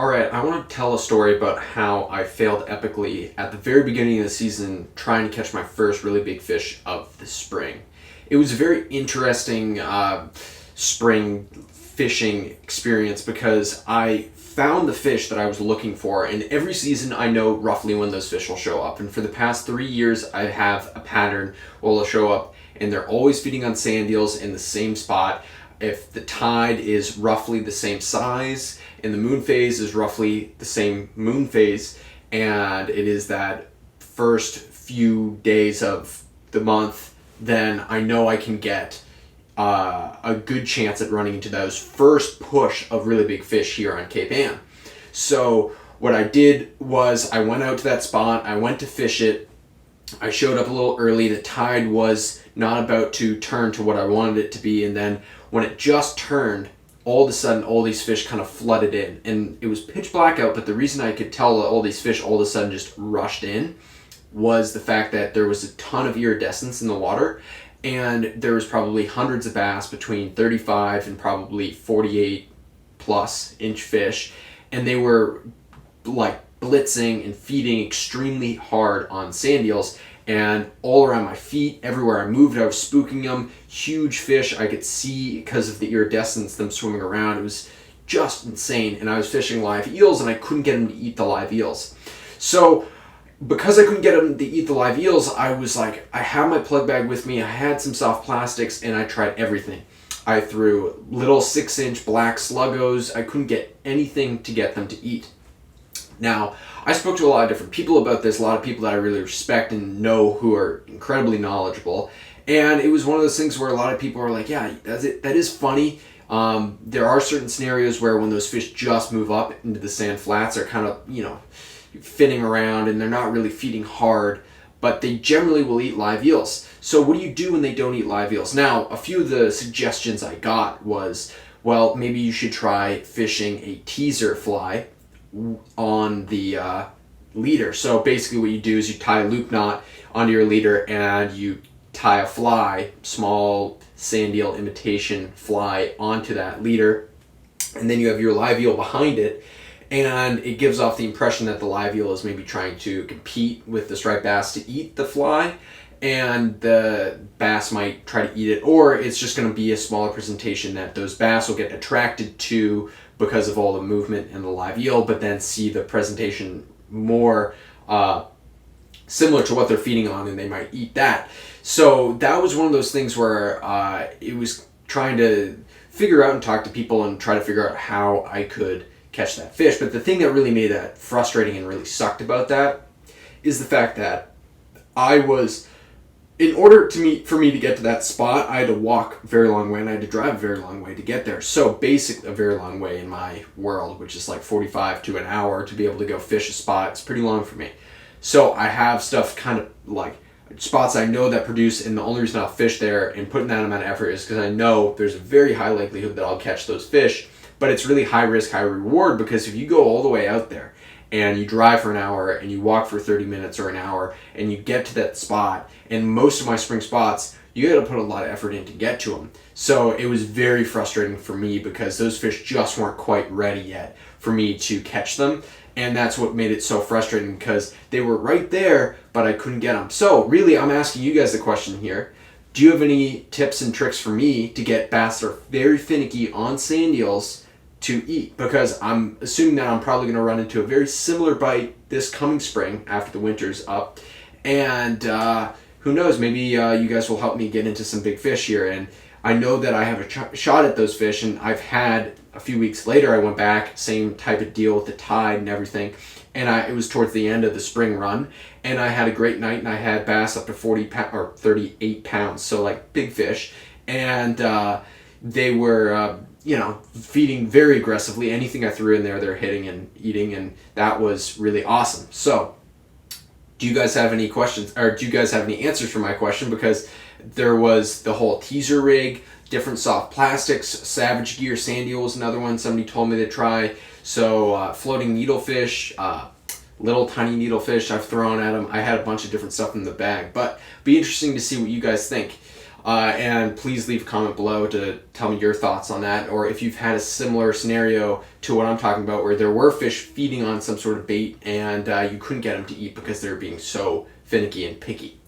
All right, I want to tell a story about how I failed epically at the very beginning of the season trying to catch my first really big fish of the spring. It was a very interesting spring fishing experience because I found the fish that I was looking for, and every season I know roughly when those fish will show up. And for the past 3 years, I have a pattern where they'll show up, and they're always feeding on sand eels in the same spot. If the tide is roughly the same size and the moon phase is roughly the same moon phase, and it is that first few days of the month, then I know I can get a good chance at running into those first push of really big fish here on Cape Ann. So what I did was I went out to that spot, I went to fish it, I showed up a little early, the tide was not about to turn to what I wanted it to be, and then when it just turned, all of a sudden all these fish kind of flooded in, and it was pitch black out, but the reason I could tell that all these fish all of a sudden just rushed in was the fact that there was a ton of iridescence in the water, and there was probably hundreds of bass between 35 and probably 48 plus inch fish, and they were like blitzing and feeding extremely hard on sand eels, and all around my feet, everywhere I moved, I was spooking them. Huge fish I could see because of the iridescence, them swimming around. It was just insane, and I was fishing live eels, and I couldn't get them to eat the live eels. So because I couldn't get them to eat the live eels, I was like, I had my plug bag with me, I had some soft plastics, and I tried everything. I threw little 6-inch black sluggos. I couldn't get anything to get them to eat. Now, I spoke to a lot of different people about this, a lot of people that I really respect and know who are incredibly knowledgeable. And it was one of those things where a lot of people are like, yeah, that is funny. There are certain scenarios where when those fish just move up into the sand flats, they're kind of, finning around and they're not really feeding hard, but they generally will eat live eels. So what do you do when they don't eat live eels? Now, a few of the suggestions I got was, well, maybe you should try fishing a teaser fly on the leader. So basically what you do is you tie a loop knot onto your leader and you tie a fly, small sand eel imitation fly, onto that leader, and then you have your live eel behind it, and it gives off the impression that the live eel is maybe trying to compete with the striped bass to eat the fly, and the bass might try to eat it, or it's just going to be a smaller presentation that those bass will get attracted to because of all the movement in the live eel, but then see the presentation more similar to what they're feeding on, and they might eat that. So that was one of those things where it was trying to figure out and talk to people and try to figure out how I could catch that fish. But the thing that really made that frustrating and really sucked about that is the fact that in order for me to get to that spot, I had to walk a very long way and I had to drive a very long way to get there. So basically a very long way in my world, which is like 45 to an hour to be able to go fish a spot. It's pretty long for me. So I have stuff kind of like spots I know that produce, and the only reason I'll fish there and put in that amount of effort is because I know there's a very high likelihood that I'll catch those fish, but it's really high risk, high reward, because if you go all the way out there and you drive for an hour and you walk for 30 minutes or an hour and you get to that spot, and most of my spring spots, you got to put a lot of effort in to get to them. So it was very frustrating for me because those fish just weren't quite ready yet for me to catch them. And that's what made it so frustrating, because they were right there, but I couldn't get them. So really, I'm asking you guys the question here. Do you have any tips and tricks for me to get bass that are very finicky on sand eels to eat? Because I'm assuming that I'm probably going to run into a very similar bite this coming spring after the winter's up. And who knows, maybe you guys will help me get into some big fish here. And I know that I have a shot at those fish, and I've had a few weeks later, I went back, same type of deal with the tide and everything, and it was towards the end of the spring run, and I had a great night, and I had bass up to 38 pounds, so like big fish, and they were feeding very aggressively. Anything I threw in there, they're hitting and eating, and that was really awesome. So do you guys have any questions, or do you guys have any answers for my question? Because there was the whole teaser rig, different soft plastics, Savage Gear Sand Eel was another one somebody told me to try. So floating needlefish, little tiny needlefish I've thrown at them. I had a bunch of different stuff in the bag, but be interesting to see what you guys think. And please leave a comment below to tell me your thoughts on that, or if you've had a similar scenario to what I'm talking about where there were fish feeding on some sort of bait and you couldn't get them to eat because they were being so finicky and picky.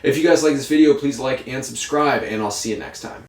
If you guys like this video, please like and subscribe, and I'll see you next time.